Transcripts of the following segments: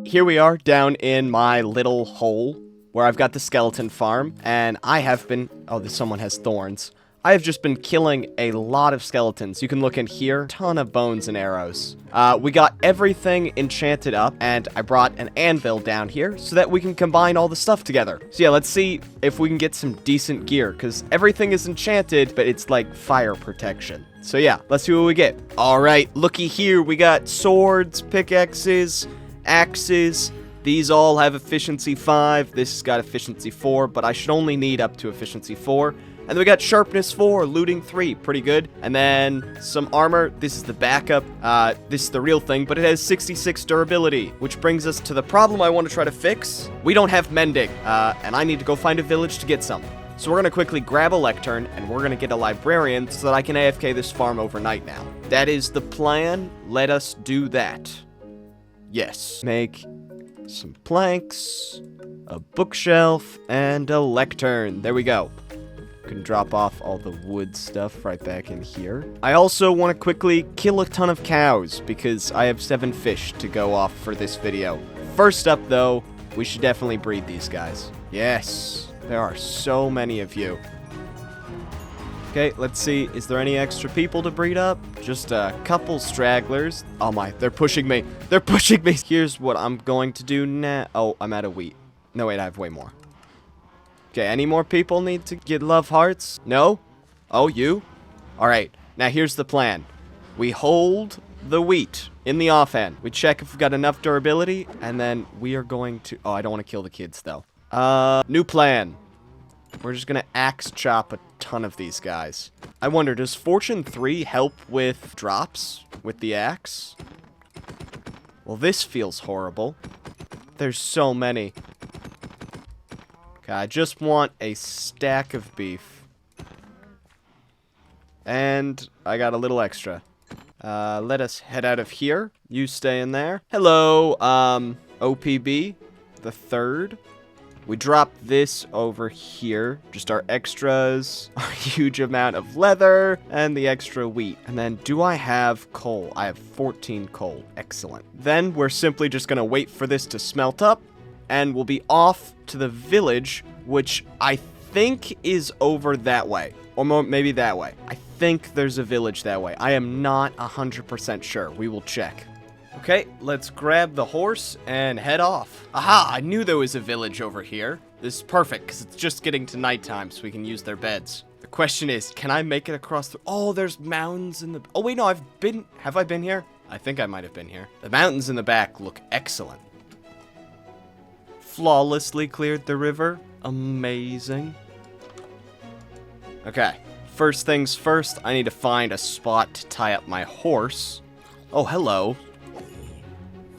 Here we are down in my little hole where I've got the skeleton farm, and I have been... Oh, someone has thorns. I have just been killing a lot of skeletons. You can look in here. Ton of bones and arrows. We got everything enchanted up, and I brought an anvil down here so that we can combine all the stuff together. So yeah, let's see if we can get some decent gear, because everything is enchanted, but it's like fire protection. So yeah, let's see what we get. All right, looky here. We got swords, pickaxes, axes. These all have efficiency 5. This has got efficiency 4, but I should only need up to efficiency 4. And then we got sharpness 4, looting 3, pretty good. And then some armor. This is the backup. This is the real thing, but it has 66 durability, which brings us to the problem I want to try to fix. We don't have mending, and I need to go find a village to get some. So we're going to quickly grab a lectern, and we're going to get a librarian so that I can AFK this farm overnight now. That is the plan. Let us do that. Yes. Make some planks, a bookshelf, and a lectern. There we go. Can drop off all the wood stuff right back in here. I also want to quickly kill a ton of cows because I have 7 fish to go off for this video. First up, though, we should definitely breed these guys. Yes, there are so many of you. Okay, let's see. Is there any extra people to breed up? Just a couple stragglers. Oh my, they're pushing me. They're pushing me. Here's what I'm going to do now. Oh, I'm out of wheat. No, wait, I have way more. Okay, any more people need to get love hearts? No? Oh, you? All right, now here's the plan. We hold the wheat in the offhand. We check if we've got enough durability, and then we are going to... Oh, I don't want to kill the kids, though. New plan. We're just going to axe chop a ton of these guys. I wonder, does Fortune 3 help with drops with the axe? Well, this feels horrible. There's so many. Okay, I just want a stack of beef. And I got a little extra. Let us head out of here. You stay in there. Hello, OPB, the third. We drop this over here, just our extras, a huge amount of leather, and the extra wheat. And then, do I have coal? I have 14 coal. Excellent. Then we're simply just going to wait for this to smelt up, and we'll be off to the village, which I think is over that way. Or maybe that way. I think there's a village that way. I am not 100% sure. We will check. Okay, let's grab the horse and head off. Aha, I knew there was a village over here. This is perfect, because it's just getting to nighttime, so we can use their beds. The question is, can I make it across the... Oh, there's mountains in the... Oh, wait, no, Have I been here? I think I might have been here. The mountains in the back look excellent. Flawlessly cleared the river. Amazing. Okay, first things first, I need to find a spot to tie up my horse. Oh, hello.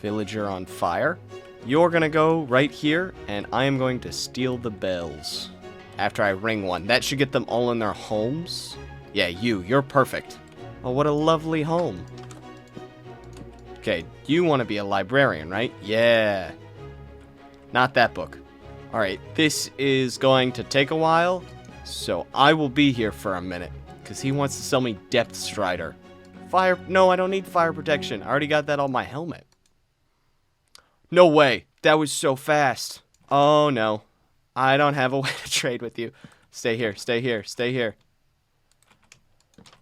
Villager on fire. You're gonna go right here, and I am going to steal the bells after I ring one. That should get them all in their homes. Yeah, you're perfect. Oh, what a lovely home. Okay, you want to be a librarian, right? Yeah. Not that book. Alright, this is going to take a while, so I will be here for a minute, because he wants to sell me Depth Strider. Fire... No, I don't need fire protection. I already got that on my helmet. No way. That was so fast. Oh, no. I don't have a way to trade with you. Stay here, stay here, stay here.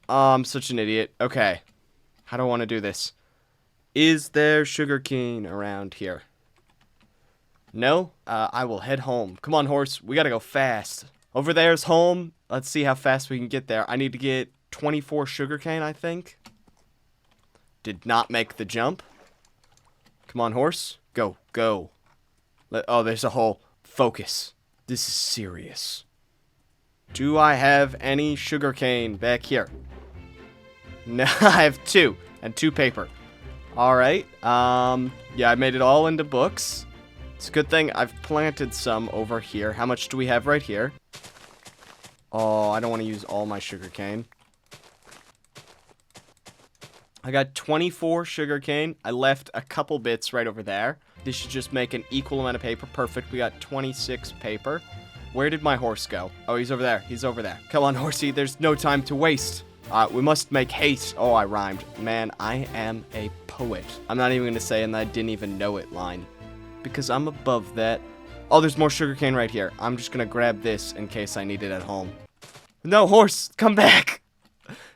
Oh, I'm such an idiot. Okay. How do I want to do this? Is there sugarcane around here? No? I will head home. Come on, horse. We gotta go fast. Over there's home. Let's see how fast we can get there. I need to get 24 sugarcane, I think. Did not make the jump. Come on, horse. Go, go. Oh, there's a hole. Focus. This is serious. Do I have any sugarcane back here? No, I have 2. And 2 paper. Alright. Yeah, I made it all into books. It's a good thing I've planted some over here. How much do we have right here? Oh, I don't want to use all my sugarcane. I got 24 sugarcane. I left a couple bits right over there. This should just make an equal amount of paper. Perfect. We got 26 paper. Where did my horse go? Oh, he's over there. He's over there. Come on, horsey. There's no time to waste. We must make haste. Oh, I rhymed. Man, I am a poet. I'm not even gonna say, and I didn't even know it line. Because I'm above that. Oh, there's more sugarcane right here. I'm just gonna grab this in case I need it at home. No, horse, come back.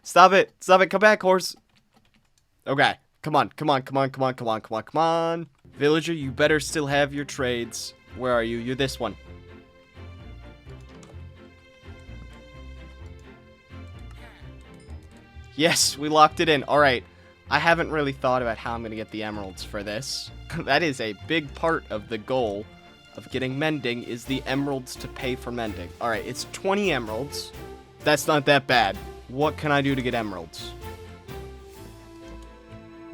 Stop it. Stop it. Come back, horse. Okay. Come on. Come on. Come on. Come on. Come on. Come on. Come on. Villager, you better still have your trades. Where are you? You're this one. Yes, we locked it in. All right. I haven't really thought about how I'm going to get the emeralds for this. That is a big part of the goal of getting mending is the emeralds to pay for mending. All right, it's 20 emeralds. That's not that bad. What can I do to get emeralds?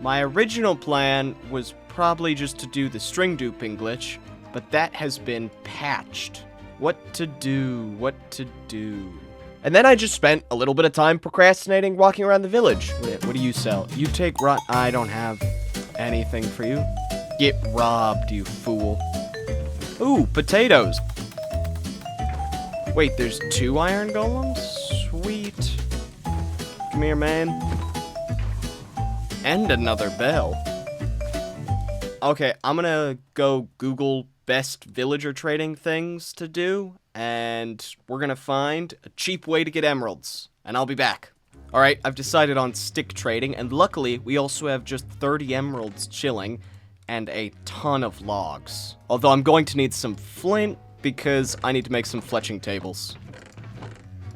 My original plan was probably just to do the string duping glitch, but that has been patched. What to do? What to do? And then I just spent a little bit of time procrastinating walking around the village. What do you sell? You take rot. I don't have anything for you. Get robbed, you fool. Ooh, potatoes. Wait, there's 2 iron golems? Sweet. Come here, man. And another bell. Okay, I'm gonna go Google best villager trading things to do, and we're gonna find a cheap way to get emeralds, and I'll be back. Alright, I've decided on stick trading, and luckily, we also have just 30 emeralds chilling, and a ton of logs. Although I'm going to need some flint, because I need to make some fletching tables.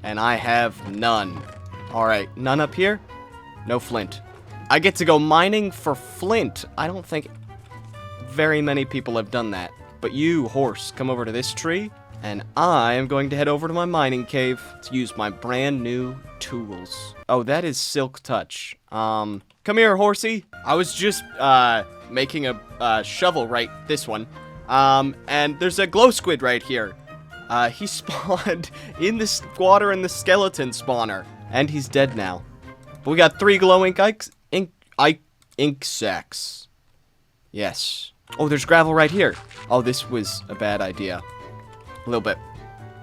And I have none. Alright, none up here? No flint. I get to go mining for flint. I don't think very many people have done that. But you, horse, come over to this tree, and I am going to head over to my mining cave to use my brand new tools. Oh, that is Silk Touch. Come here, horsey. I was just, making a shovel, right? This one. And there's a glow squid right here. He spawned in the water in the skeleton spawner. And he's dead now. But we got 3 glowing ink sacks. Yes. Oh, there's gravel right here. Oh, this was a bad idea. A little bit.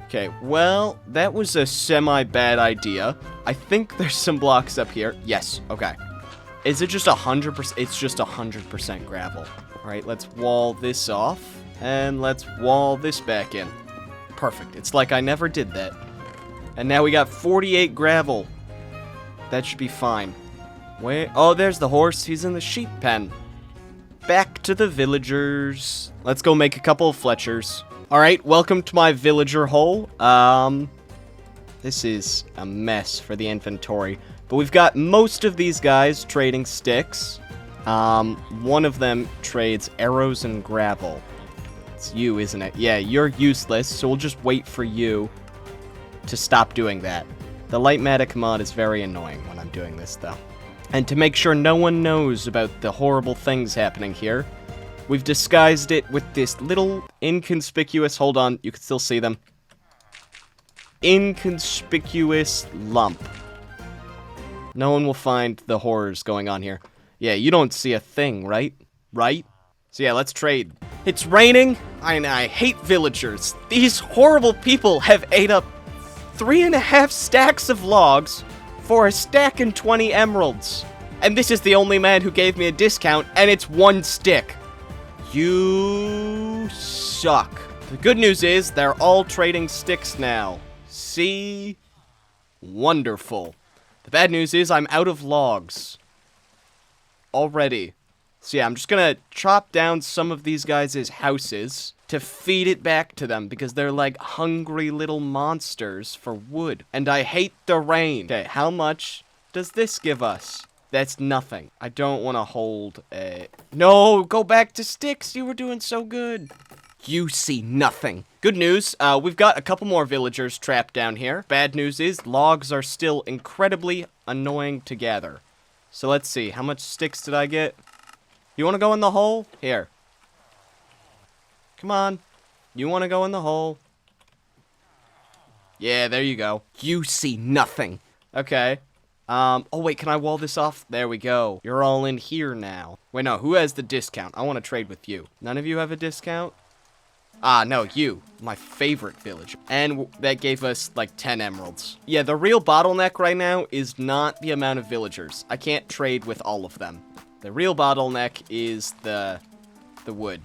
Okay, well, that was a semi-bad idea. I think there's some blocks up here. Yes, okay. Is it just 100%? It's just 100% gravel. All right, let's wall this off. And let's wall this back in. Perfect. It's like I never did that. And now we got 48 gravel. That should be fine. Wait. Oh, there's the horse. He's in the sheep pen. Back to the villagers. Let's go make a couple of Fletchers. Alright, welcome to my villager hole. This is a mess for the inventory. But we've got most of these guys trading sticks. One of them trades arrows and gravel. It's you, isn't it? Yeah, you're useless, so we'll just wait for you to stop doing that. The Lightmatic mod is very annoying when I'm doing this, though. And to make sure no one knows about the horrible things happening here, we've disguised it with this little inconspicuous, hold on, you can still see them, inconspicuous lump. No one will find the horrors going on here. Yeah, you don't see a thing, right? Right? So yeah, let's trade. It's raining, and I hate villagers. These horrible people have ate up 3.5 stacks of logs for a stack and 20 emeralds. And this is the only man who gave me a discount, and it's 1 stick. You suck. The good news is they're all trading sticks now. See? Wonderful. The bad news is I'm out of logs. Already. So yeah, I'm just gonna chop down some of these guys' houses to feed it back to them because they're like hungry little monsters for wood. And I hate the rain. Okay, how much does this give us? That's nothing. I don't want to hold a... No, go back to sticks. You were doing so good. You see nothing. Good news, we've got a couple more villagers trapped down here. Bad news is logs are still incredibly annoying to gather. So let's see, how much sticks did I get? You want to go in the hole? Here. Come on. You want to go in the hole? Yeah, there you go. You see nothing. Okay. Oh wait, can I wall this off? There we go. You're all in here now. Wait, no, who has the discount? I want to trade with you. None of you have a discount? Ah, no, you. My favorite villager. And that gave us, like, 10 emeralds. Yeah, the real bottleneck right now is not the amount of villagers. I can't trade with all of them. The real bottleneck is the wood.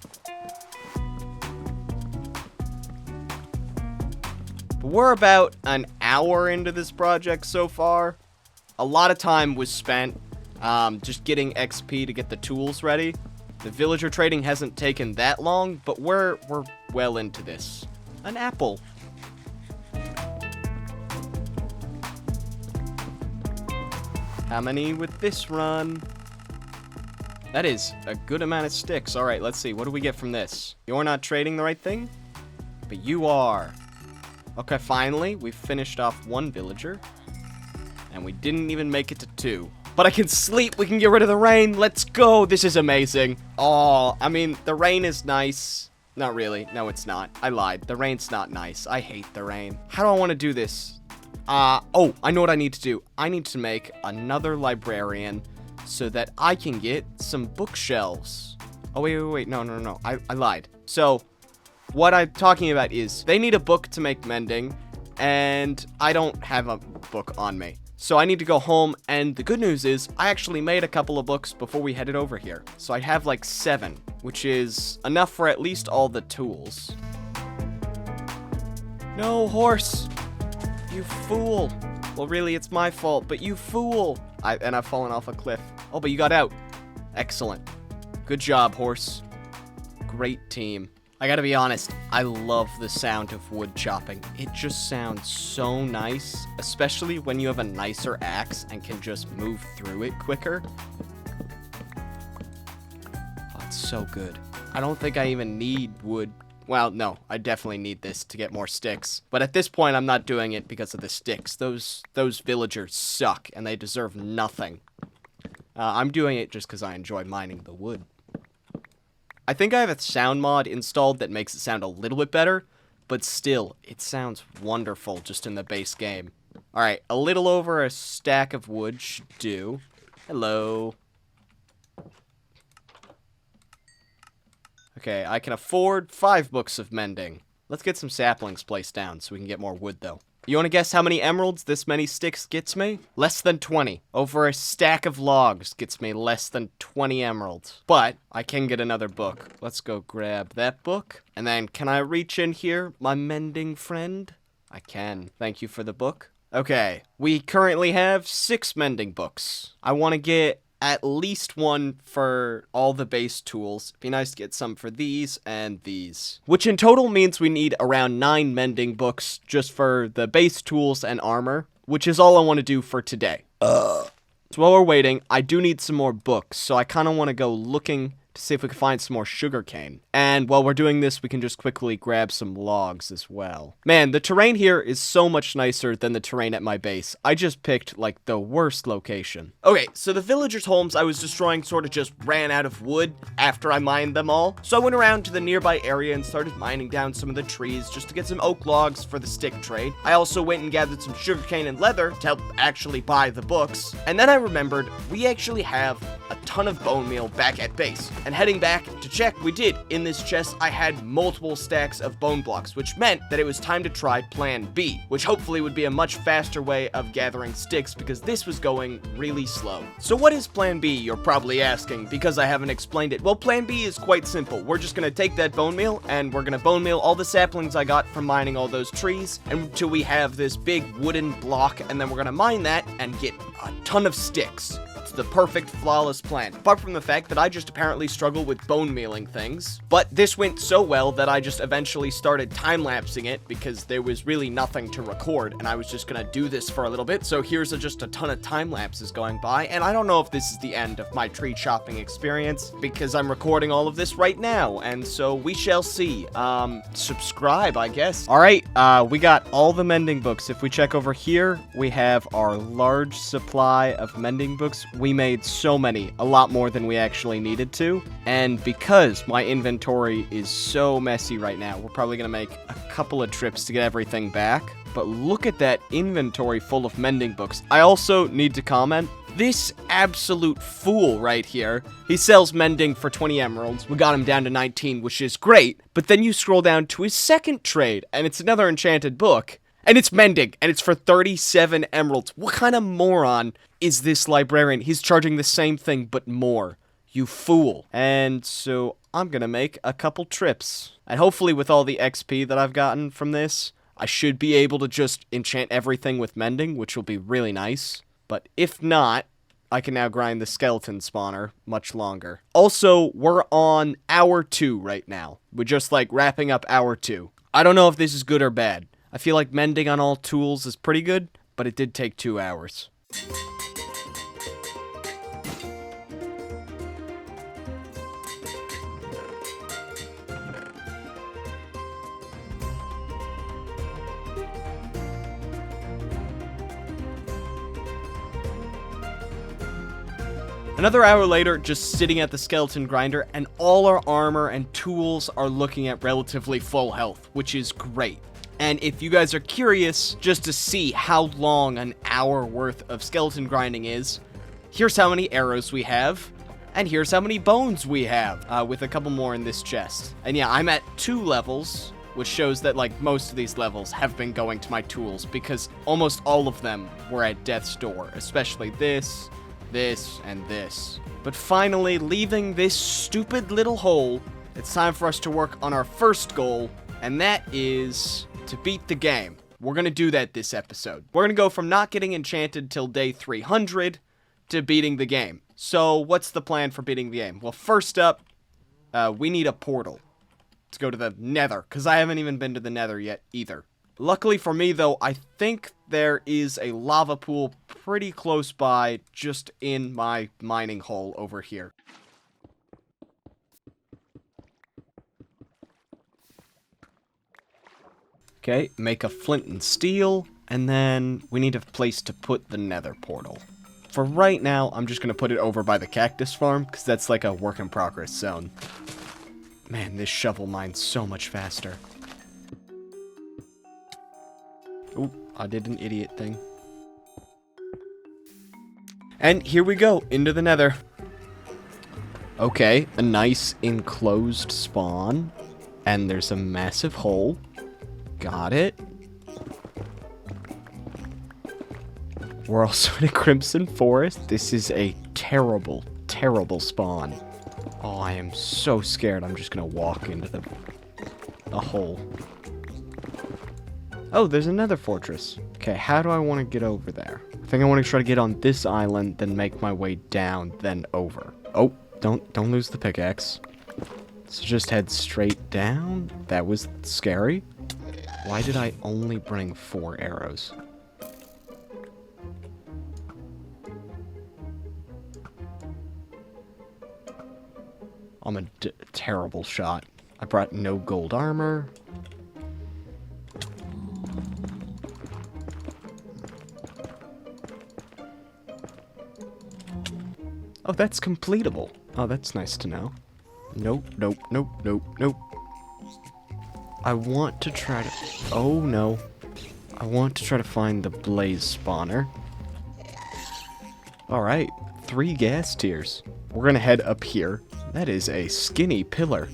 But we're about an hour into this project so far. A lot of time was spent just getting XP to get the tools ready. The villager trading hasn't taken that long, but we're well into this. An apple. How many with this run? That is a good amount of sticks. All right, let's see. What do we get from this? You're not trading the right thing, but you are. Okay, finally, we've finished off one villager, and we didn't even make it to 2. But I can sleep. We can get rid of the rain. Let's go. This is amazing. Oh, I mean, the rain is nice. Not really. No, it's not. I lied. The rain's not nice. I hate the rain. How do I want to do this? Oh, I know what I need to do. I need to make another librarian so that I can get some bookshelves. Oh, wait. No. I lied. So, what I'm talking about is they need a book to make mending, and I don't have a book on me. So I need to go home, and the good news is I actually made a couple of books before we headed over here. So I have like 7, which is enough for at least all the tools. No, horse! You fool! Well, really, it's my fault, but you fool! And I've fallen off a cliff. Oh, but you got out. Excellent. Good job, horse. Great team. I gotta be honest, I love the sound of wood chopping. It just sounds so nice, especially when you have a nicer axe and can just move through it quicker. Oh, it's so good. I don't think I even need wood. Well, no, I definitely need this to get more sticks. But at this point, I'm not doing it because of the sticks. Those villagers suck, and they deserve nothing. I'm doing it just because I enjoy mining the wood. I think I have a sound mod installed that makes it sound a little bit better, but still, it sounds wonderful just in the base game. Alright, a little over a stack of wood should do. Hello. Okay, I can afford 5 books of mending. Let's get some saplings placed down so we can get more wood, though. You want to guess how many emeralds this many sticks gets me? Less than 20. Over a stack of logs gets me less than 20 emeralds. But I can get another book. Let's go grab that book. And then, can I reach in here, my mending friend? I can. Thank you for the book. Okay, we currently have 6 mending books. I want to get at least 1 for all the base tools. It'd be nice to get some for these and these. Which in total means we need around 9 mending books just for the base tools and armor, which is all I want to do for today. So while we're waiting, I do need some more books, so I kind of want to go looking to see if we can find some more sugarcane. And while we're doing this, we can just quickly grab some logs as well. Man, the terrain here is so much nicer than the terrain at my base. I just picked, like, the worst location. Okay, so the villagers' homes I was destroying sort of just ran out of wood after I mined them all. So I went around to the nearby area and started mining down some of the trees just to get some oak logs for the stick trade. I also went and gathered some sugarcane and leather to help actually buy the books. And then I remembered we actually have a ton of bone meal back at base. And heading back to check, we did. In this chest, I had multiple stacks of bone blocks, which meant that it was time to try Plan B, which hopefully would be a much faster way of gathering sticks because this was going really slow. So what is Plan B, you're probably asking, because I haven't explained it. Well, Plan B is quite simple. We're just gonna take that bone meal, and we're gonna bone meal all the saplings I got from mining all those trees until we have this big wooden block, and then we're gonna mine that and get a ton of sticks. The perfect, flawless plan. Apart from the fact that I just apparently struggle with bone mealing things. But this went so well that I just eventually started time-lapsing it because there was really nothing to record and I was just gonna do this for a little bit. So here's just a ton of time-lapses going by, and I don't know if this is the end of my tree chopping experience because I'm recording all of this right now, and so we shall see. Subscribe, I guess. Alright, we got all the mending books. If we check over here, we have our large supply of mending books. We made so many, a lot more than we actually needed to, and because my inventory is so messy right now, we're probably gonna make a couple of trips to get everything back. But look at that inventory full of mending books. I also need to comment, this absolute fool right here. He sells mending for 20 emeralds. We got him down to 19, which is great. But then you scroll down to his second trade, and it's another enchanted book. And it's mending, and it's for 37 emeralds. What kind of moron is this librarian? He's charging the same thing, but more. You fool. And so I'm gonna make a couple trips. And hopefully with all the XP that I've gotten from this, I should be able to just enchant everything with mending, which will be really nice. But if not, I can now grind the skeleton spawner much longer. Also, we're on hour 2 right now. We're just like wrapping up hour 2. I don't know if this is good or bad. I feel like mending on all tools is pretty good, but it did take 2 hours. Another hour later, just sitting at the skeleton grinder, and all our armor and tools are looking at relatively full health, which is great. And if you guys are curious just to see how long an hour worth of skeleton grinding is, here's how many arrows we have, and here's how many bones we have, with a couple more in this chest. And yeah, I'm at 2 levels, which shows that like most of these levels have been going to my tools, because almost all of them were at death's door, especially this, and this. But finally, leaving this stupid little hole, it's time for us to work on our first goal, and that is to beat the game. We're gonna do that this episode. We're gonna go from not getting enchanted till day 300 to beating the game. So what's the plan for beating the game? Well, first up, we need a portal to go to the Nether, because I haven't even been to the Nether yet either. Luckily for me, though, I think there is a lava pool pretty close by, just in my mining hole over here. Okay, make a flint and steel, and then we need a place to put the Nether portal. For right now, I'm just going to put it over by the cactus farm, because that's like a work in progress zone. Man, this shovel mines so much faster. Oh, I did an idiot thing. And here we go, into the Nether. Okay, a nice enclosed spawn. And there's a massive hole. Got it. We're also in a crimson forest. This is a terrible, terrible spawn. Oh, I am so scared. I'm just gonna walk into the hole. Oh, there's another fortress. Okay, how do I want to get over there? I think I want to try to get on this island, then make my way down, then over. Oh, don't lose the pickaxe. So just head straight down. That was scary. Why did I only bring 4 arrows? I'm a terrible shot. I brought no gold armor. Oh, that's completable. Oh, that's nice to know. Nope, nope, nope, nope, nope. I want to try to... Oh, no. I want to try to find the blaze spawner. Alright, 3 gas tiers. We're gonna head up here. That is a skinny pillar.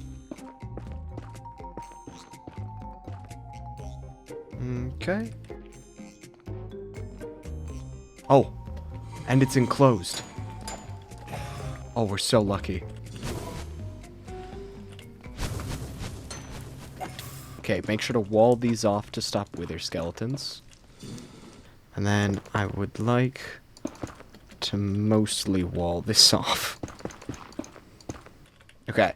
Okay. Oh, and it's enclosed. Oh, we're so lucky. Okay, make sure to wall these off to stop wither skeletons. And then I would like to mostly wall this off. Okay.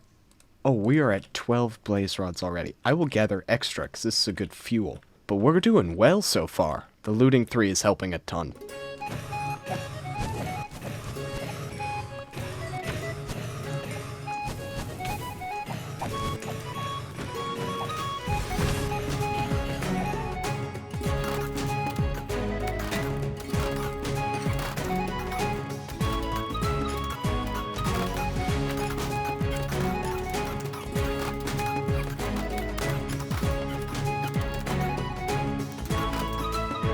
Oh, we are at 12 blaze rods already. I will gather extra because this is a good fuel. But we're doing well so far. The looting 3 is helping a ton.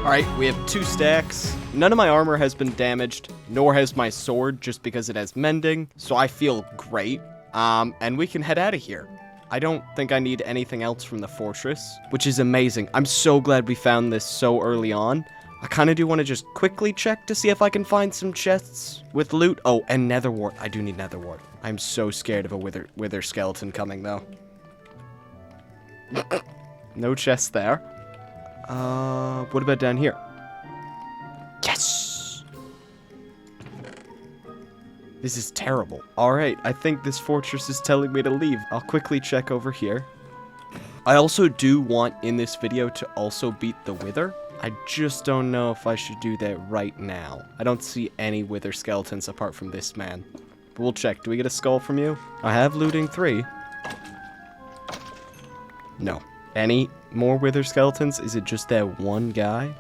Alright, we have 2 stacks. None of my armor has been damaged. nor has my sword, just because it has mending, so I feel great. And we can head out of here. I don't think I need anything else from the fortress, which is amazing. I'm so glad we found this so early on. I kind of do want to just quickly check to see if I can find some chests with loot. Oh, and nether wart. I do need nether wart. I'm so scared of a wither skeleton coming, though. No chest there. What about down here? Yes! This is terrible. Alright, I think this fortress is telling me to leave. I'll quickly check over here. I also do want in this video to also beat the wither. I just don't know if I should do that right now. I don't see any wither skeletons apart from this man. But we'll check. Do we get a skull from you? I have looting 3. No. Any more wither skeletons? Is it just that one guy?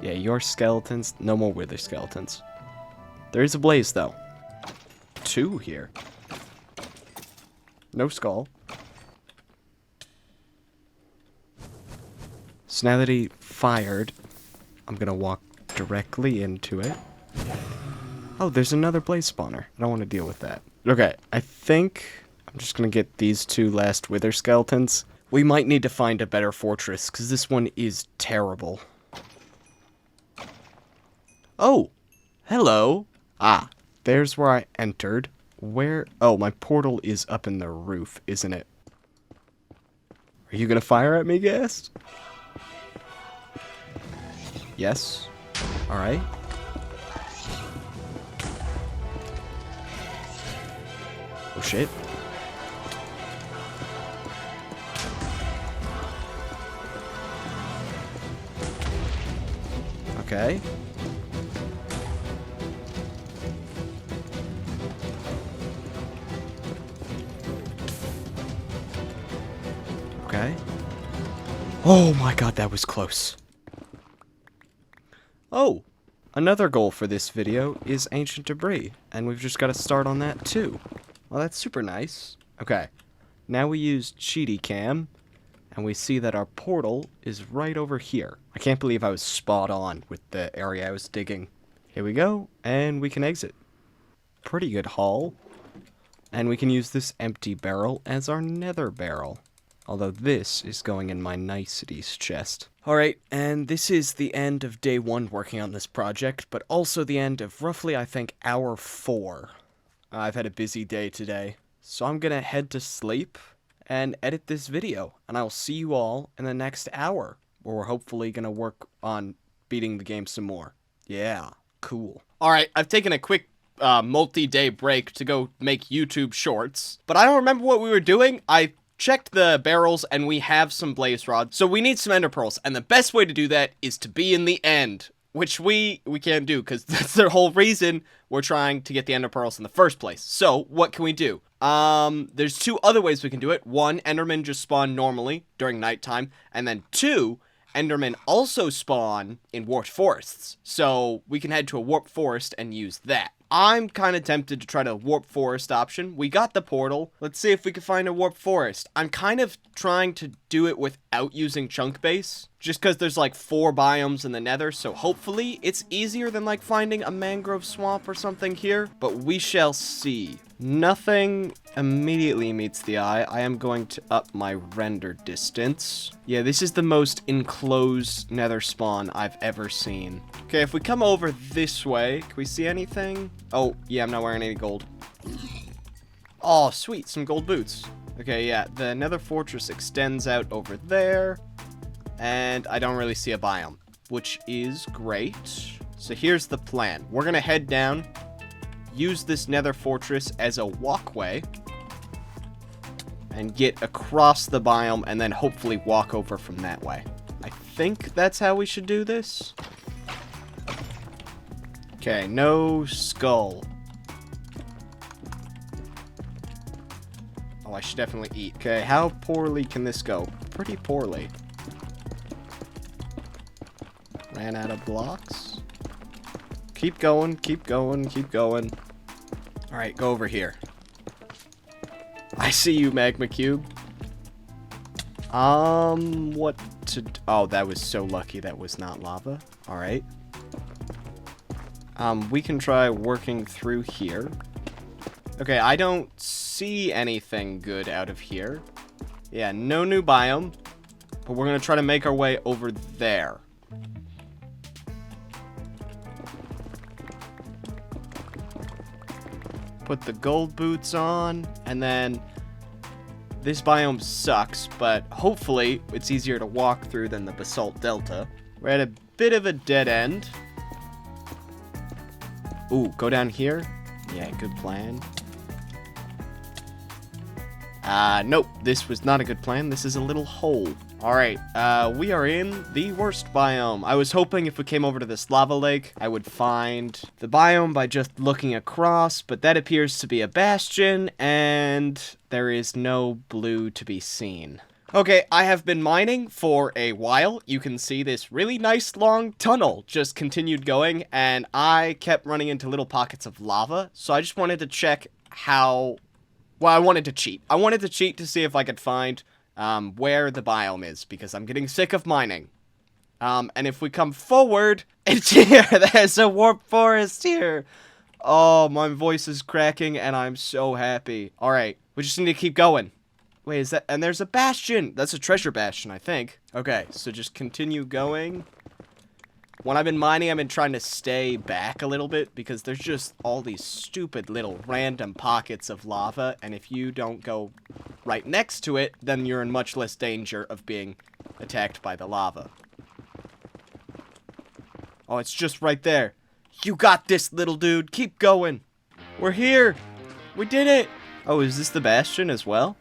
Yeah, your skeletons. No more wither skeletons. There is a blaze, though. 2 here. No skull. So now that he fired, I'm gonna walk directly into it. Oh, there's another blaze spawner. I don't want to deal with that. Okay, I think I'm just gonna get these 2 last wither skeletons. We might need to find a better fortress, because this one is terrible. Oh! Hello! Ah, there's where I entered. Where? Oh, my portal is up in the roof, isn't it? Are you gonna fire at me, guest? Yes. Alright. Oh, shit. Okay. Okay. Oh my god, that was close. Oh, another goal for this video is ancient debris, and we've just got to start on that too. Well, that's super nice. Okay, now we use cheaty cam, and we see that our portal is right over here. I can't believe I was spot on with the area I was digging. Here we go, and we can exit. Pretty good haul. And we can use this empty barrel as our nether barrel. Although this is going in my niceties chest. Alright, and this is the end of day 1 working on this project, but also the end of roughly, I think, hour 4. I've had a busy day today, so I'm gonna head to sleep and edit this video, and I'll see you all in the next hour, where we're hopefully gonna work on beating the game some more. Yeah, cool. Alright, I've taken a quick multi-day break to go make YouTube shorts, but I don't remember what we were doing. I checked the barrels and we have some blaze rods, so we need some ender pearls, and the best way to do that is to be in the end, which we can't do because that's the whole reason we're trying to get the ender pearls in the first place. So what can we do? There's 2 other ways we can do it. 1, endermen just spawn normally during nighttime, and then 2, endermen also spawn in warped forests, so we can head to a warped forest and use that. I'm kind of tempted to try the warp forest option. We got the portal. Let's see if we can find a warp forest. I'm kind of trying to do it without using chunk base, just because there's like 4 biomes in the nether, so hopefully it's easier than like finding a mangrove swamp or something here, but we shall see. Nothing immediately meets the eye. I am going to up my render distance. Yeah, this is the most enclosed nether spawn I've ever seen. Okay, if we come over this way, can we see anything? Oh, yeah, I'm not wearing any gold. Oh, sweet, some gold boots. Okay, yeah, the nether fortress extends out over there, and I don't really see a biome, which is great. So here's the plan. We're gonna head down, use this nether fortress as a walkway, and get across the biome, and then hopefully walk over from that way. I think that's how we should do this. Okay, no skull. Oh, I should definitely eat. Okay, how poorly can this go? Pretty poorly. Ran out of blocks. Keep going, keep going, keep going. Alright, go over here. I see you, Magma Cube. What to... Oh, that was so lucky that was not lava. Alright. We can try working through here. Okay, I don't see anything good out of here. Yeah, no new biome. But we're going to try to make our way over there. Put the gold boots on, and then this biome sucks, but hopefully it's easier to walk through than the basalt delta. We're at a bit of a dead end. Ooh, go down here? Yeah, good plan. Nope, this was not a good plan. This is a little hole. Alright, we are in the worst biome. I was hoping if we came over to this lava lake, I would find the biome by just looking across, but that appears to be a bastion, and there is no blue to be seen. Okay, I have been mining for a while. You can see this really nice long tunnel just continued going, and I kept running into little pockets of lava, so I just wanted to check how... Well, I wanted to cheat. I wanted to cheat to see if I could find where the biome is, because I'm getting sick of mining. And if we come forward, it's here. There's a warp forest here. Oh, my voice is cracking, and I'm so happy. All right, we just need to keep going. Wait, is that... And there's a bastion. That's a treasure bastion, I think. Okay, so just continue going. When I've been mining, I've been trying to stay back a little bit because there's just all these stupid little random pockets of lava, and if you don't go right next to it, then you're in much less danger of being attacked by the lava. Oh, it's just right there. You got this, little dude. Keep going. We're here. We did it. Oh, is this the bastion as well?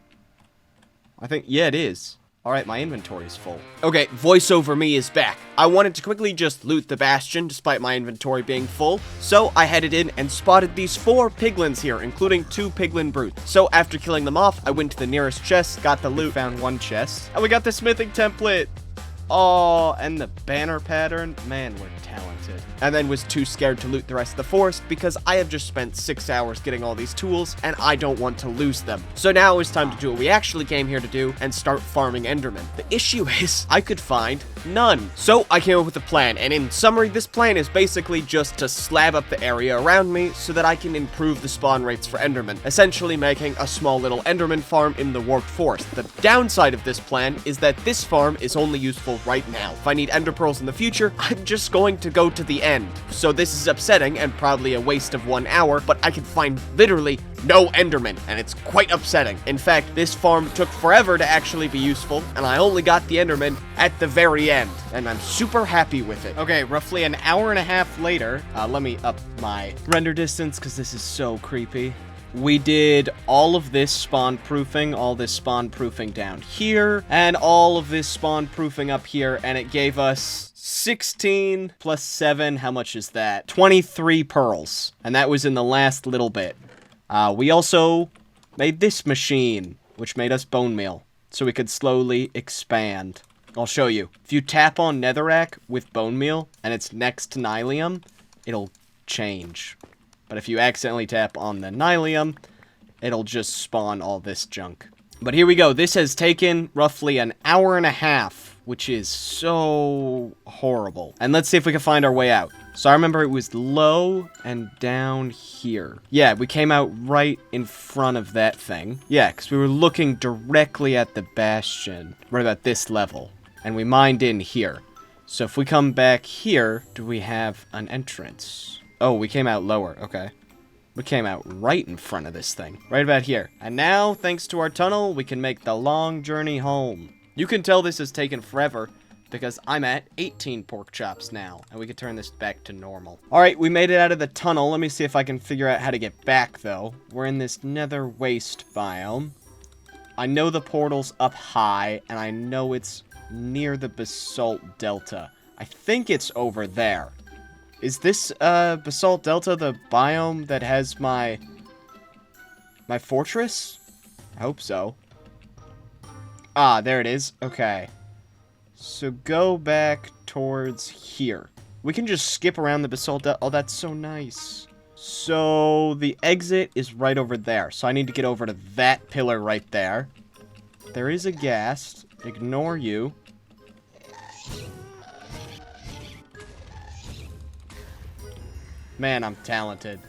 I think, yeah, it is. Alright, my inventory's full. Okay, voiceover me is back. I wanted to quickly just loot the bastion despite my inventory being full, so I headed in and spotted these 4 piglins here, including 2 piglin brutes. So after killing them off, I went to the nearest chest, got the loot, found 1 chest, and we got the smithing template. Oh, and the banner pattern. Man, we're talented. And then was too scared to loot the rest of the forest because I have just spent 6 hours getting all these tools and I don't want to lose them. So now it's time to do what we actually came here to do and start farming endermen. The issue is I could find none. So I came up with a plan, and in summary, this plan is basically just to slab up the area around me so that I can improve the spawn rates for endermen, essentially making a small little enderman farm in the warped forest. The downside of this plan is that this farm is only useful right now. If I need ender pearls in the future, I'm just going to go to the end. So this is upsetting and probably a waste of 1 hour, but I can find literally no endermen, and it's quite upsetting. In fact, this farm took forever to actually be useful, and I only got the enderman at the very end, and I'm super happy with it. Okay, roughly an hour and a half later, let me up my render distance because this is so creepy. We did all of this spawn proofing, all this spawn proofing down here, and all of this spawn proofing up here, and it gave us 16 plus 7, how much is that? 23 pearls, and that was in the last little bit. We also made this machine, which made us bone meal, so we could slowly expand. I'll show you. If you tap on netherrack with bone meal, and it's next to nylium, it'll change. But if you accidentally tap on the nylium, it'll just spawn all this junk. But here we go. This has taken roughly an hour and a half, which is so horrible. And let's see if we can find our way out. So I remember it was low and down here. Yeah, we came out right in front of that thing. Yeah, because we were looking directly at the bastion. We're at this level. And we mined in here. So if we come back here, do we have an entrance? Oh, we came out lower. Okay. We came out right in front of this thing. Right about here. And now, thanks to our tunnel, we can make the long journey home. You can tell this has taken forever because I'm at 18 pork chops now. And we can turn this back to normal. Alright, we made it out of the tunnel. Let me see if I can figure out how to get back, though. We're in this nether waste biome. I know the portal's up high, and I know it's near the basalt delta. I think it's over there. Is this, basalt delta the biome that has my fortress? I hope so. Ah, there it is. Okay. So go back towards here. We can just skip around the basalt delta. Oh, that's so nice. So the exit is right over there. So I need to get over to that pillar right there. There is a ghast. Ignore you. Man, I'm talented.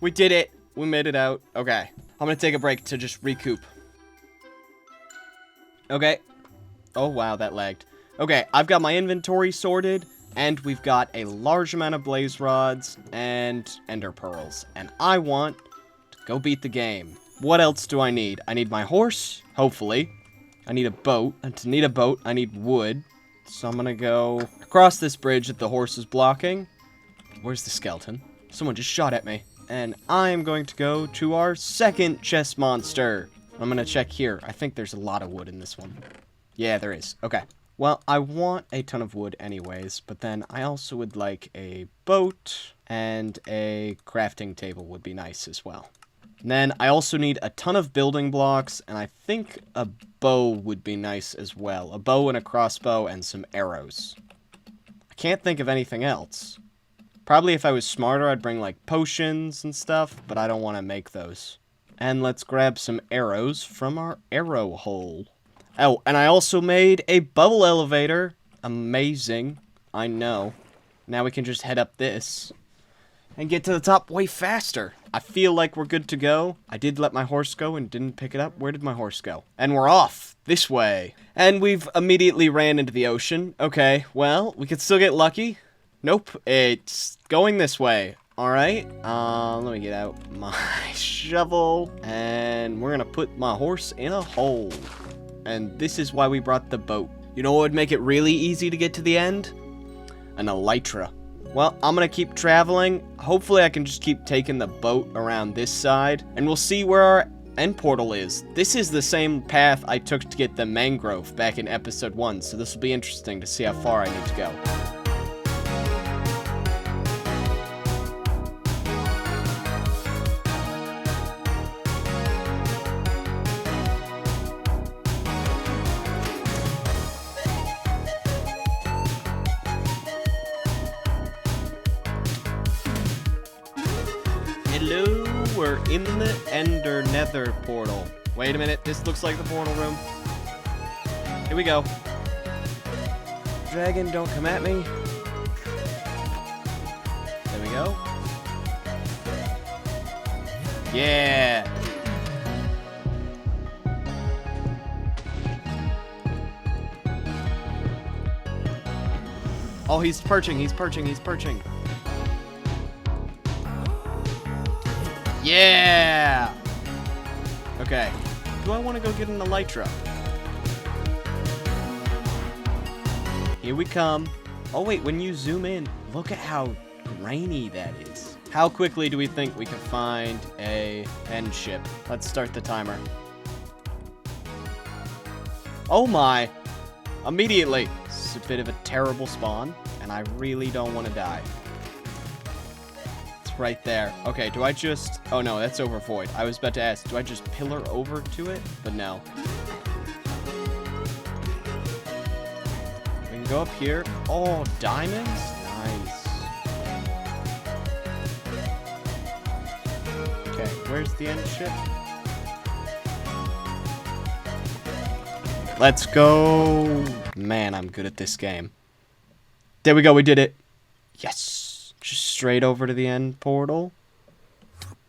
We did it. We made it out. Okay. I'm gonna take a break to just recoup. Okay. Oh, wow, that lagged. Okay, I've got my inventory sorted, and we've got a large amount of blaze rods and ender pearls. And I want to go beat the game. What else do I need? I need my horse, hopefully. I need a boat. And to need a boat, I need wood. So I'm gonna go across this bridge that the horse is blocking. Where's the skeleton? Someone just shot at me. And I'm going to go to our second chest monster. I'm gonna check here. I think there's a lot of wood in this one. Yeah, there is. Okay. Well, I want a ton of wood anyways, but then I also would like a boat and a crafting table would be nice as well. And then I also need a ton of building blocks, and I think a bow would be nice as well. A bow and a crossbow and some arrows. I can't think of anything else. Probably if I was smarter, I'd bring like potions and stuff, but I don't want to make those. And let's grab some arrows from our arrow hole. Oh, and I also made a bubble elevator. Amazing. I know. Now we can just head up this and get to the top way faster. I feel like we're good to go. I did let my horse go and didn't pick it up. Where did my horse go? And we're off this way. And we've immediately ran into the ocean. Okay, well, we could still get lucky. Nope, it's going this way. Alright, let me get out my shovel. And we're gonna put my horse in a hole. And this is why we brought the boat. You know what would make it really easy to get to the end? An elytra. Well, I'm gonna keep traveling. Hopefully I can just keep taking the boat around this side. And we'll see where our end portal is. This is the same path I took to get the mangrove back in episode 1. So this will be interesting to see how far I need to go. Hello, we're in the Ender Nether portal. Wait a minute, this looks like the portal room. Here we go. Dragon, don't come at me. There we go. Yeah. Oh, he's perching, he's perching, he's perching. Yeah! Okay. Do I want to go get an elytra? Here we come. Oh wait, when you zoom in, look at how grainy that is. How quickly do we think we can find a end ship? Let's start the timer. Oh my! Immediately! It's a bit of a terrible spawn, and I really don't want to die. Right there. Okay, do I just... Oh, no, that's over void. I was about to ask, do I just pillar over to it? But no. We can go up here. Oh, diamonds? Nice. Okay, where's the end ship? Let's go. Man, I'm good at this game. There we go, we did it. Yes. Just straight over to the end portal.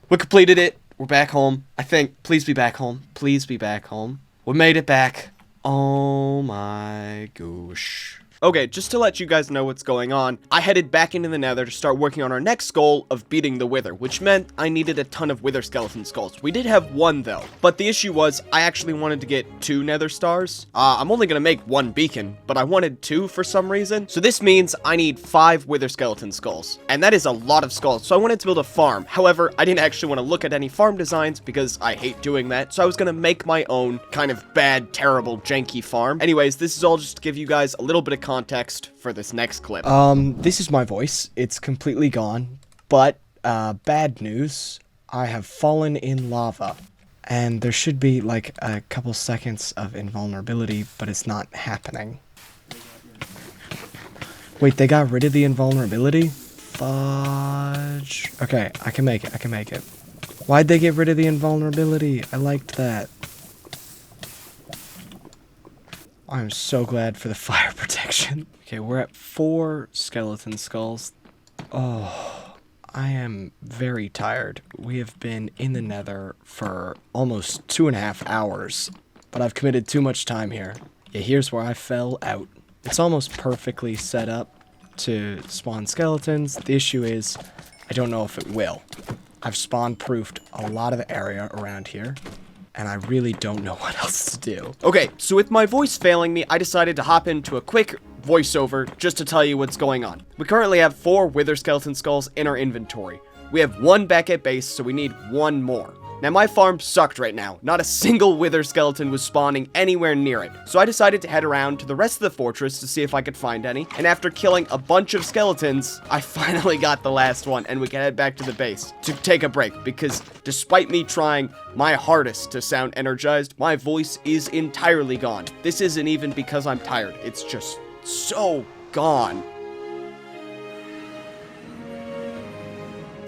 We completed it. We're back home. I think. Please be back home. Please be back home. We made it back. Oh my gosh. Okay, just to let you guys know what's going on, I headed back into the Nether to start working on our next goal of beating the Wither, which meant I needed a ton of Wither skeleton skulls. We did have one though, but the issue was I actually wanted to get 2 Nether stars. I'm only gonna make 1 beacon, but I wanted 2 for some reason. So this means I need 5 Wither skeleton skulls, and that is a lot of skulls. So I wanted to build a farm. However, I didn't actually want to look at any farm designs because I hate doing that. So I was gonna make my own kind of bad, terrible, janky farm. Anyways, this is all just to give you guys a little bit of context for this next clip. This is my voice. It's completely gone, but bad news. I have fallen in lava, and there should be like a couple seconds of invulnerability, but it's not happening. Wait, they got rid of the invulnerability? Fudge. Okay, I can make it. I can make it. Why'd they get rid of the invulnerability? I liked that. I'm so glad for the fire protection. Okay, we're at 4 skeleton skulls. Oh, I am very tired. We have been in the Nether for almost 2.5 hours, but I've committed too much time here. Yeah, here's where I fell out. It's almost perfectly set up to spawn skeletons. The issue is, I don't know if it will. I've spawn-proofed a lot of the area around here, and I really don't know what else to do. Okay, so with my voice failing me, I decided to hop into a quick voiceover just to tell you what's going on. We currently have 4 wither skeleton skulls in our inventory. We have 1 back at base, so we need 1 more. Now, my farm sucked right now. Not a single wither skeleton was spawning anywhere near it. So I decided to head around to the rest of the fortress to see if I could find any. And after killing a bunch of skeletons, I finally got the last one, and we can head back to the base to take a break, because despite me trying my hardest to sound energized, my voice is entirely gone. This isn't even because I'm tired. It's just so gone.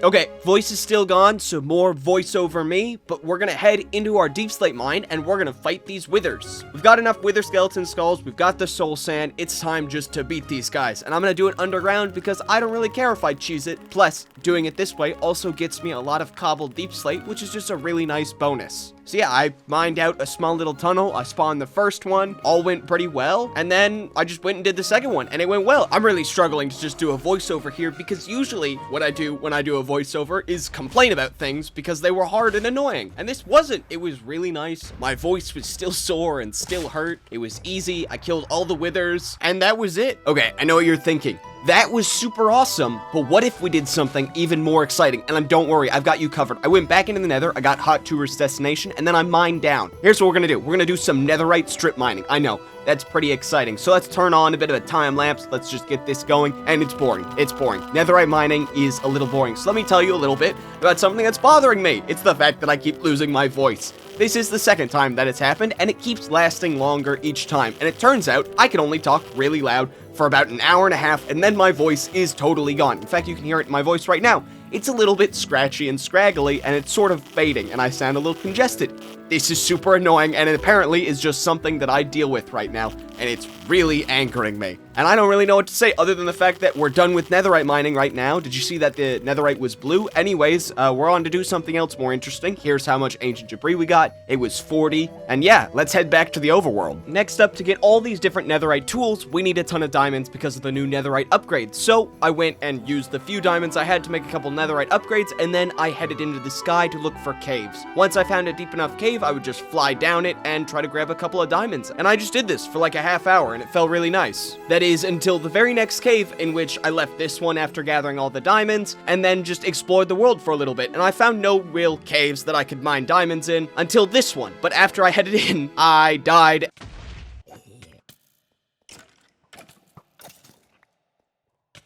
Okay, voice is still gone, so more voice over me, but we're gonna head into our deep slate mine, and we're gonna fight these withers. We've got enough wither skeleton skulls, we've got the soul sand, it's time just to beat these guys. And I'm gonna do it underground because I don't really care if I cheese it. Plus, doing it this way also gets me a lot of cobbled deep slate, which is just a really nice bonus. So yeah, I mined out a small little tunnel, I spawned the first one, all went pretty well, and then I just went and did the second one, and it went well. I'm really struggling to just do a voiceover here, because usually what I do when I do a voiceover is complain about things because they were hard and annoying. And this wasn't. It was really nice. My voice was still sore and still hurt. It was easy. I killed all the withers, and that was it. Okay, I know what you're thinking. That was super awesome, but what if we did something even more exciting? And don't worry, I've got you covered. I went back into the Nether, I got hot tourist destination, and then I mined down. Here's what we're gonna do. We're gonna do some Netherite strip mining. I know, that's pretty exciting. So let's turn on a bit of a time lapse. Let's just get this going, and it's boring. It's boring. Netherite mining is a little boring. So let me tell you a little bit about something that's bothering me. It's the fact that I keep losing my voice. This is the second time that it's happened, and it keeps lasting longer each time. And it turns out I can only talk really loud for about an hour and a half, and then my voice is totally gone. In fact, you can hear it in my voice right now. It's a little bit scratchy and scraggly, and it's sort of fading, and I sound a little congested. This is super annoying, and it apparently is just something that I deal with right now, and it's really angering me. And I don't really know what to say other than the fact that we're done with netherite mining right now. Did you see that the netherite was blue? Anyways, we're on to do something else more interesting. Here's how much ancient debris we got. It was 40. And yeah, let's head back to the overworld. Next up, to get all these different netherite tools, we need a ton of diamonds because of the new netherite upgrades. So I went and used the few diamonds I had to make a couple netherite upgrades, and then I headed into the sky to look for caves. Once I found a deep enough cave, I would just fly down it and try to grab a couple of diamonds. And I just did this for like a half hour, and it felt really nice. That is until the very next cave, in which I left this one after gathering all the diamonds, and then just explored the world for a little bit. And I found no real caves that I could mine diamonds in until this one. But after I headed in, I died.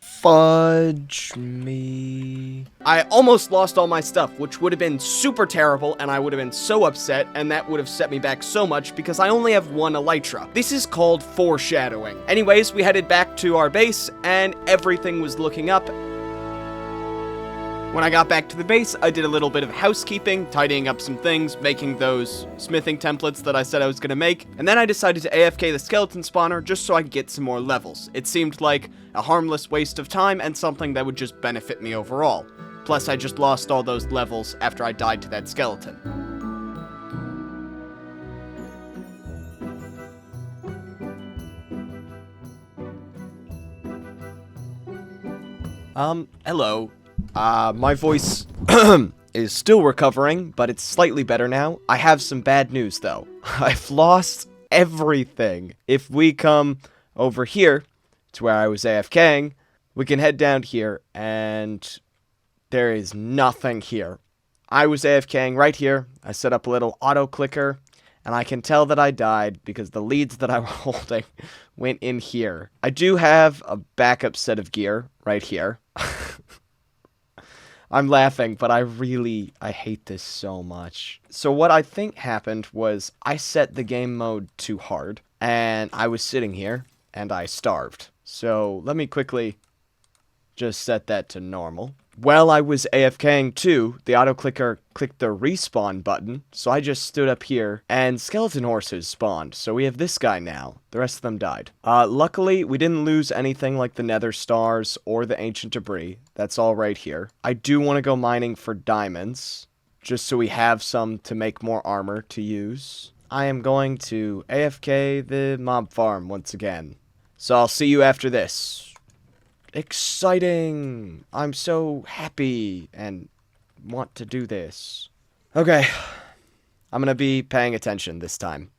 Fudge me. I almost lost all my stuff, which would have been super terrible, and I would have been so upset, and that would have set me back so much because I only have one elytra. This is called foreshadowing. Anyways, we headed back to our base, and everything was looking up. When I got back to the base, I did a little bit of housekeeping, tidying up some things, making those smithing templates that I said I was going to make, and then I decided to AFK the skeleton spawner just so I could get some more levels. It seemed like a harmless waste of time and something that would just benefit me overall. Plus, I just lost all those levels after I died to that skeleton. Hello. My voice is still recovering, but it's slightly better now. I have some bad news, though. I've lost everything. If we come over here to where I was AFKing, we can head down here, and there is nothing here. I was AFKing right here. I set up a little auto clicker, and I can tell that I died because the leads that I was holding went in here. I do have a backup set of gear right here. I'm laughing, but I hate this so much. So what I think happened was I set the game mode too hard, and I was sitting here, and I starved. So let me quickly just set that to normal. While I was AFKing too, the auto-clicker clicked the respawn button, so I just stood up here, and skeleton horses spawned, so we have this guy now. The rest of them died. Luckily, we didn't lose anything like the nether stars or the ancient debris. That's all right here. I do want to go mining for diamonds, just so we have some to make more armor to use. I am going to AFK the mob farm once again. So I'll see you after this. Exciting! I'm so happy and want to do this. Okay, I'm gonna be paying attention this time.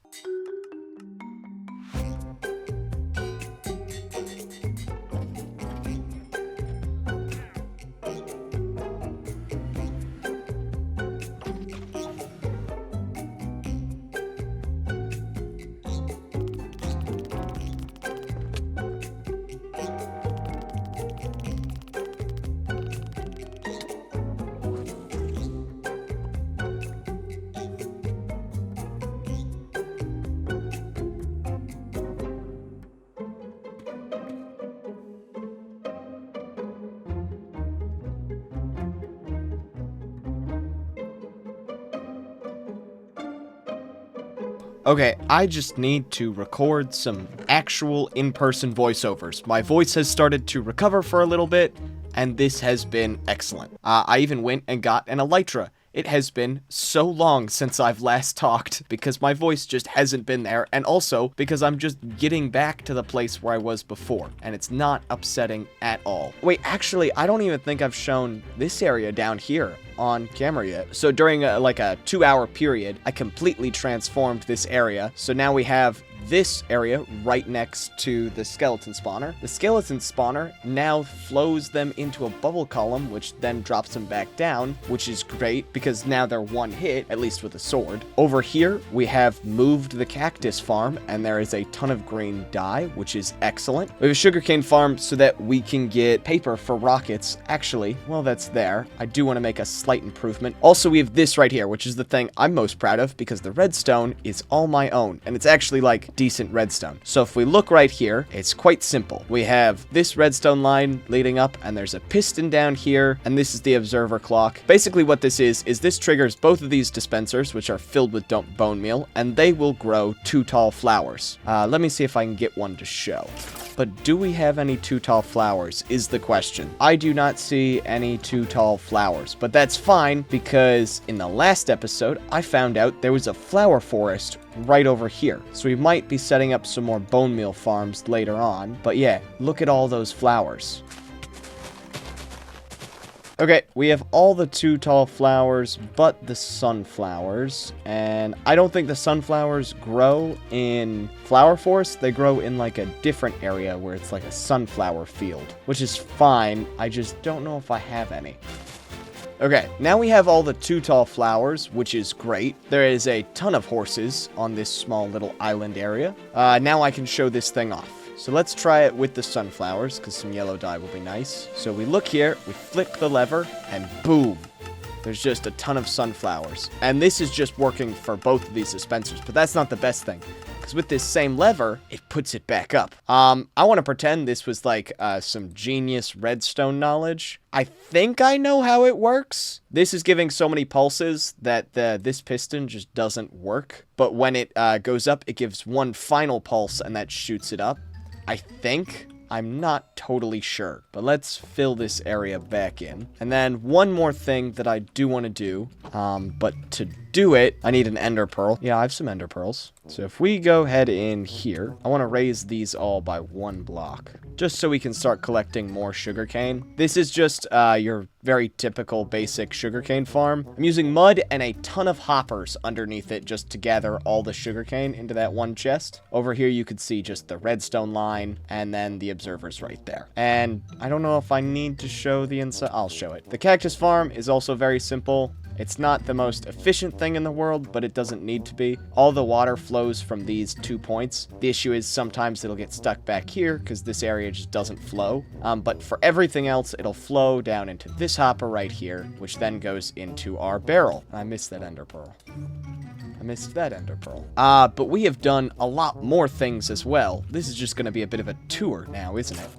Okay, I just need to record some actual in-person voiceovers. My voice has started to recover for a little bit, and this has been excellent. I even went and got an elytra. It has been so long since I've last talked because my voice just hasn't been there, and also because I'm just getting back to the place where I was before, and it's not upsetting at all. Wait, actually, I don't even think I've shown this area down here on camera yet. So during like a 2-hour period, I completely transformed this area. So now we have this area right next to the skeleton spawner. The skeleton spawner now flows them into a bubble column, which then drops them back down, which is great because now they're one hit, at least with a sword. Over here, we have moved the cactus farm, and there is a ton of green dye, which is excellent. We have a sugarcane farm so that we can get paper for rockets. Actually, well, that's there. I do want to make a slight improvement. Also, we have this right here, which is the thing I'm most proud of because the redstone is all my own, and it's actually like decent redstone. So if we look right here, it's quite simple. We have this redstone line leading up, and there's a piston down here, and this is the observer clock. Basically what this is this triggers both of these dispensers, which are filled with bone meal, and they will grow 2 tall flowers. Let me see if I can get one to show. But do we have any 2 tall flowers is the question. I do not see any 2 tall flowers, but that's fine because in the last episode, I found out there was a flower forest right over here. So we might be setting up some more bone meal farms later on. But yeah, look at all those flowers. Okay, we have all the 2 tall flowers, but the sunflowers, and I don't think the sunflowers grow in flower forest. They grow in like a different area where it's like a sunflower field, which is fine. I just don't know if I have any. Okay, now we have all the 2 tall flowers, which is great. There is a ton of horses on this small little island area. Now I can show this thing off. So let's try it with the sunflowers, because some yellow dye will be nice. So we look here, we flick the lever, and boom. There's just a ton of sunflowers. And this is just working for both of these dispensers, but that's not the best thing. Because with this same lever, it puts it back up. I want to pretend this was like some genius redstone knowledge. I think I know how it works. This is giving so many pulses that this piston just doesn't work. But when it goes up, it gives one final pulse and that shoots it up. I think. I'm not totally sure, but let's fill this area back in. And then one more thing that I do want to do, but to do it, I need an ender pearl. Yeah, I have some ender pearls. So if we go ahead in here, I want to raise these all by 1 block, just so we can start collecting more sugarcane. This is just your very typical basic sugarcane farm. I'm using mud and a ton of hoppers underneath it just to gather all the sugarcane into that one chest. Over here you could see just the redstone line and then the observers right there. And I don't know if I need to show the inside. I'll show it. The cactus farm is also very simple. It's not the most efficient thing in the world, but it doesn't need to be. All the water flows from these 2 points. The issue is sometimes it'll get stuck back here because this area just doesn't flow. But for everything else, it'll flow down into this hopper right here, which then goes into our barrel. I missed that ender pearl. I missed that ender pearl. But we have done a lot more things as well. This is just going to be a bit of a tour now, isn't it?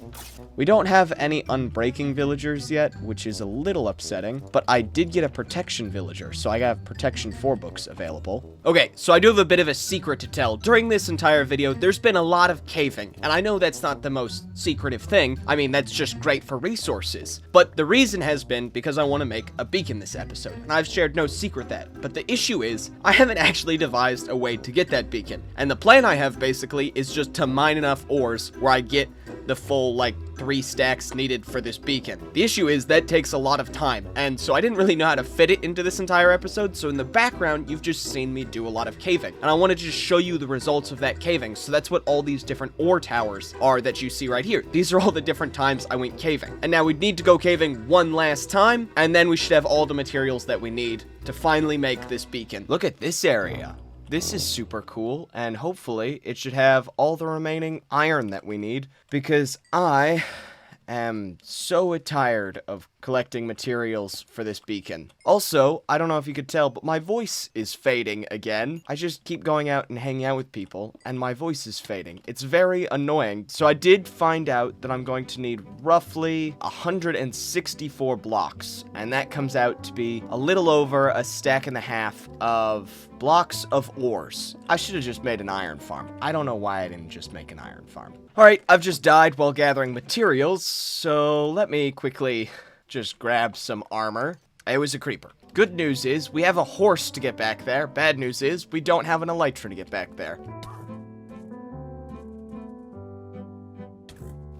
We don't have any unbreaking villagers yet, which is a little upsetting, but I did get a protection villager, so I have protection 4 books available. Okay, so I do have a bit of a secret to tell. During this entire video, there's been a lot of caving, and I know that's not the most secretive thing. I mean, that's just great for resources. But the reason has been because I want to make a beacon this episode, and I've shared no secret that. But the issue is, I haven't actually devised a way to get that beacon. And the plan I have, basically, is just to mine enough ores where I get the full, like, 3 stacks needed for this beacon. The issue is that takes a lot of time, and so I didn't really know how to fit it into this entire episode, so in the background, you've just seen me do a lot of caving. And I wanted to just show you the results of that caving, so that's what all these different ore towers are that you see right here. These are all the different times I went caving. And now we'd need to go caving one last time, and then we should have all the materials that we need to finally make this beacon. Look at this area. This is super cool, and hopefully it should have all the remaining iron that we need, because I am so tired of collecting materials for this beacon. Also, I don't know if you could tell, but my voice is fading again. I just keep going out and hanging out with people, and my voice is fading. It's very annoying. So I did find out that I'm going to need roughly 164 blocks, and that comes out to be a little over a stack and a half of blocks of ores. I should have just made an iron farm. I don't know why I didn't just make an iron farm. Alright, I've just died while gathering materials, so let me quickly just grab some armor. It was a creeper. Good news is, we have a horse to get back there. Bad news is, we don't have an elytra to get back there.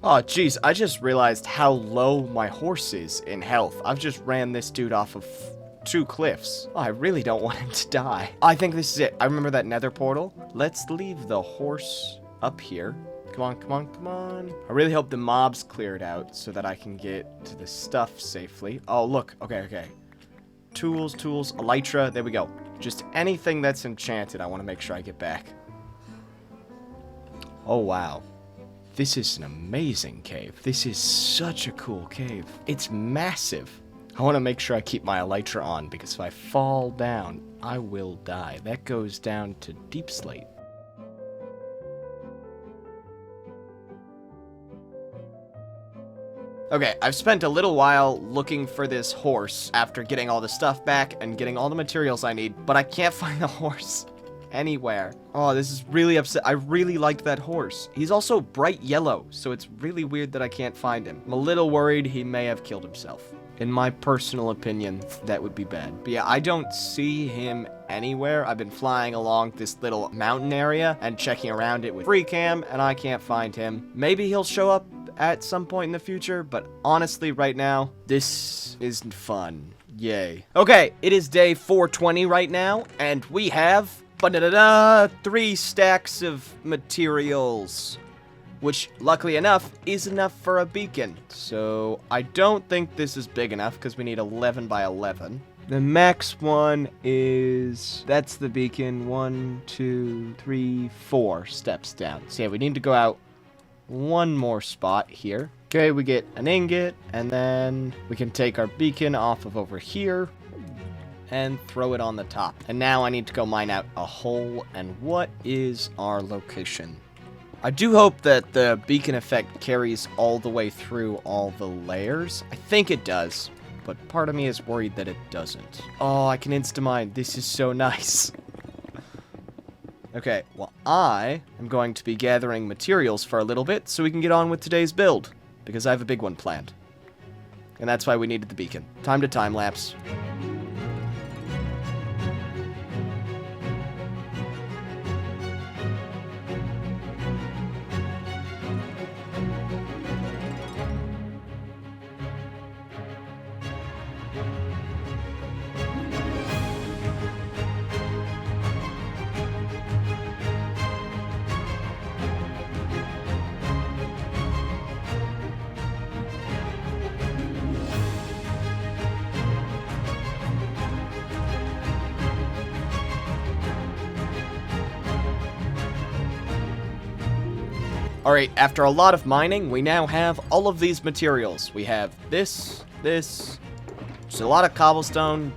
Oh, jeez, I just realized how low my horse is in health. I've just ran this dude off of 2 cliffs. Oh, I really don't want him to die. I think this is it. I remember that nether portal. Let's leave the horse up here. Come on, come on, come on. I really hope the mobs cleared out so that I can get to the stuff safely. Oh, look. Okay, okay. Tools, elytra. There we go. Just anything that's enchanted, I want to make sure I get back. Oh, wow. This is an amazing cave. This is such a cool cave. It's massive. I want to make sure I keep my elytra on, because if I fall down, I will die. That goes down to deep slate. Okay, I've spent a little while looking for this horse after getting all the stuff back and getting all the materials I need, but I can't find the horse anywhere. Oh, this is really upset. I really liked that horse. He's also bright yellow, so it's really weird that I can't find him. I'm a little worried he may have killed himself. In my personal opinion, that would be bad. But yeah, I don't see him anywhere. I've been flying along this little mountain area and checking around it with free cam, and I can't find him. Maybe he'll show up at some point in the future, but honestly, right now, this isn't fun. Yay. Okay, it is day 420 right now, and we have 3 stacks of materials, which, luckily enough, is enough for a beacon. So, I don't think this is big enough, because we need 11 by 11. The max one is, that's the beacon, 1, 2, 3, 4 steps down. So yeah, we need to go out one more spot here. Okay, we get an ingot, and then we can take our beacon off of over here and throw it on the top. And now I need to go mine out a hole, and what is our location? I do hope that the beacon effect carries all the way through all the layers. I think it does, but part of me is worried that it doesn't. Oh, I can insta-mine. This is so nice. Okay, well, I am going to be gathering materials for a little bit so we can get on with today's build, because I have a big one planned. And that's why we needed the beacon. Time to time-lapse. Alright, after a lot of mining, we now have all of these materials. We have this, just a lot of cobblestone,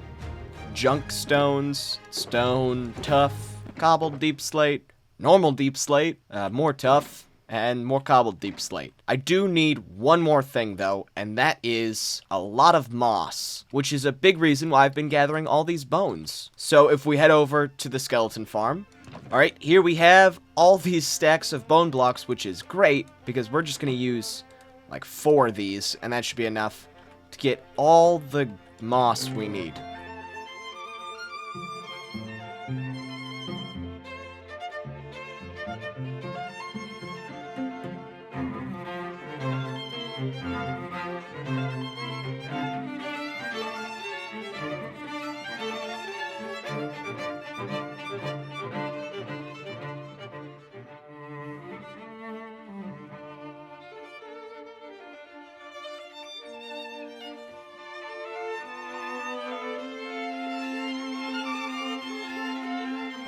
junk stones, stone, tough, cobbled deep slate, normal deep slate, more tough, and more cobbled deep slate. I do need one more thing, though, and that is a lot of moss, which is a big reason why I've been gathering all these bones. So if we head over to the skeleton farm, alright, here we have all these stacks of bone blocks, which is great, because we're just going to use like 4 of these, and that should be enough to get all the moss we need.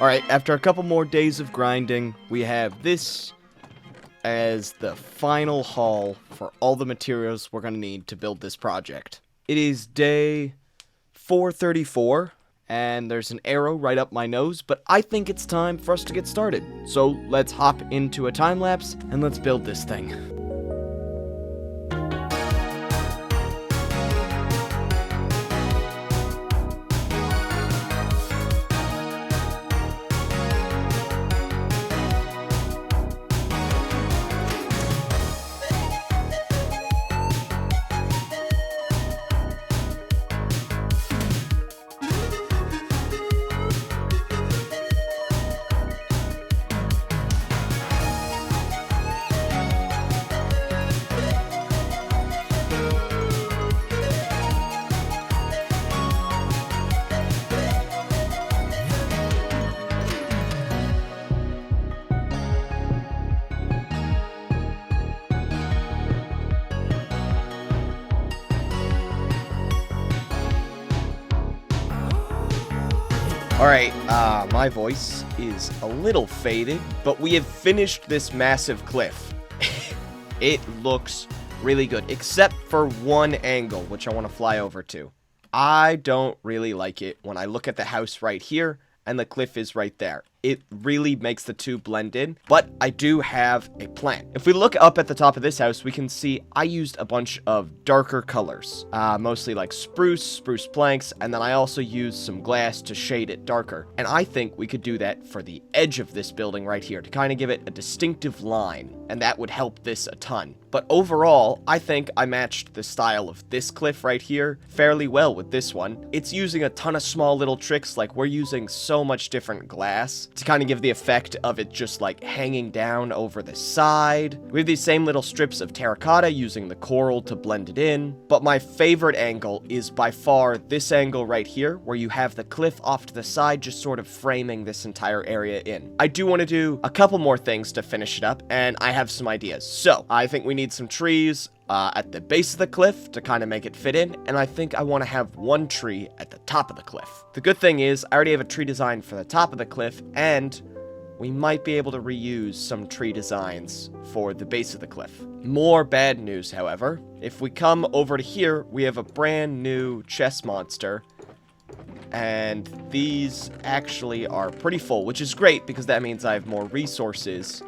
Alright, after a couple more days of grinding, we have this as the final haul for all the materials we're going to need to build this project. It is day 434, and there's an arrow right up my nose, but I think it's time for us to get started. So let's hop into a time lapse, and let's build this thing. Alright, my voice is a little faded, but we have finished this massive cliff. It looks really good, except for one angle, which I want to fly over to. I don't really like it when I look at the house right here, and the cliff is right there. It really makes the two blend in, but I do have a plan. If we look up at the top of this house, we can see I used a bunch of darker colors, mostly like spruce planks, and then I also used some glass to shade it darker. And I think we could do that for the edge of this building right here to kind of give it a distinctive line, and that would help this a ton. But overall, I think I matched the style of this cliff right here fairly well with this one. It's using a ton of small little tricks, like we're using so much different glass to kind of give the effect of it just like hanging down over the side. We have these same little strips of terracotta using the coral to blend it in. But my favorite angle is by far this angle right here, where you have the cliff off to the side just sort of framing this entire area in. I do want to do a couple more things to finish it up, and I have some ideas. So I think we need some trees at the base of the cliff to kind of make it fit in, and I think I want to have one tree at the top of the cliff. The good thing is I already have a tree design for the top of the cliff, and we might be able to reuse some tree designs for the base of the cliff. More bad news, however. If we come over to here, we have a brand new chest monster, and these actually are pretty full, which is great because that means I have more resources,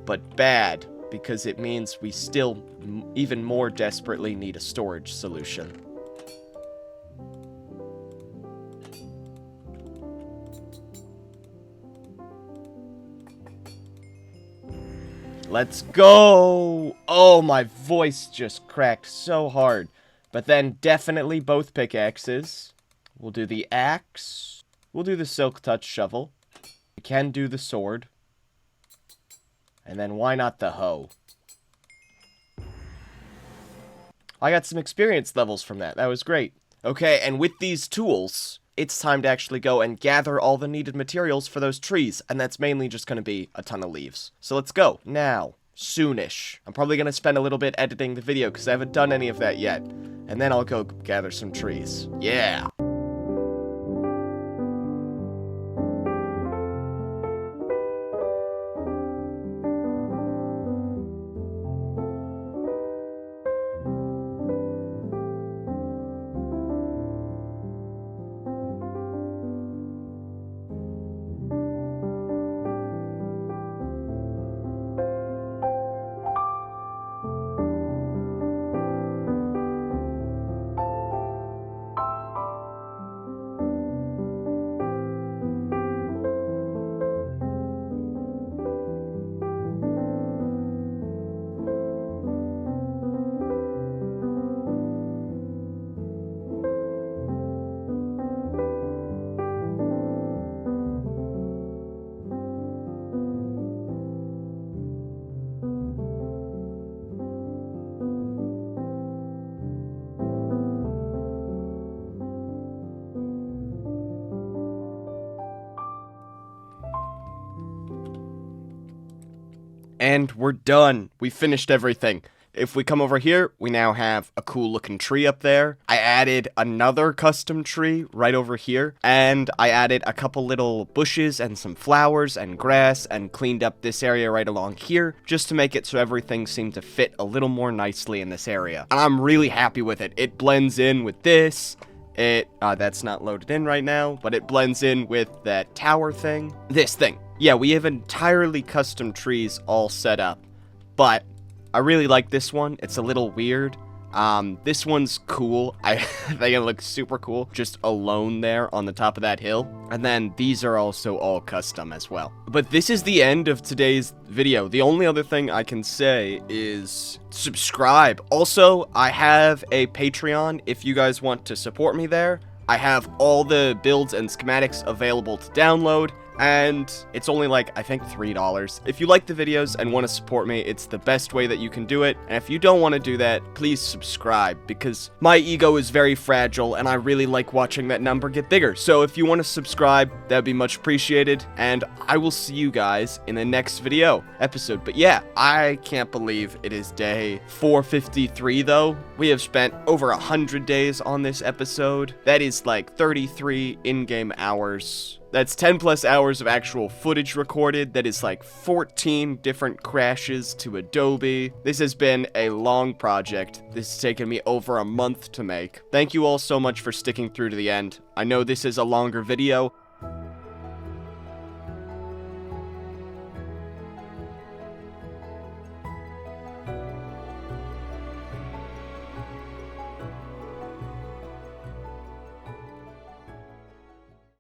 but bad because it means we still even more desperately need a storage solution. Let's go! Oh, my voice just cracked so hard. But then definitely both pickaxes. We'll do the axe. We'll do the silk touch shovel. We can do the sword. And then why not the hoe? I got some experience levels from that. That was great. Okay, and with these tools, it's time to actually go and gather all the needed materials for those trees. And that's mainly just going to be a ton of leaves. So let's go. Now, soonish. I'm probably going to spend a little bit editing the video because I haven't done any of that yet. And then I'll go gather some trees. Yeah. And we're done. We finished everything. If we come over here, we now have a cool looking tree up there. I added another custom tree right over here. And I added a couple little bushes and some flowers and grass and cleaned up this area right along here just to make it so everything seemed to fit a little more nicely in this area. And I'm really happy with it. It blends in with this. That's not loaded in right now, but it blends in with that tower thing. This thing. Yeah, we have entirely custom trees all set up, but I really like this one. It's a little weird. This one's cool. I think it looks super cool. Just alone there on the top of that hill. And then these are also all custom as well. But this is the end of today's video. The only other thing I can say is subscribe. Also, I have a Patreon if you guys want to support me there. I have all the builds and schematics available to download. And it's only like, I think, $3. If you like the videos and want to support me, it's the best way that you can do it. And if you don't want to do that, please subscribe, because my ego is very fragile and I really like watching that number get bigger. So if you want to subscribe, that would be much appreciated. And I will see you guys in the next episode. But yeah, I can't believe it is day 453 though. We have spent over 100 days on this episode. That is like 33 in-game hours. That's 10 plus hours of actual footage recorded. That is like 14 different crashes to Adobe. This has been a long project. This has taken me over a month to make. Thank you all so much for sticking through to the end. I know this is a longer video,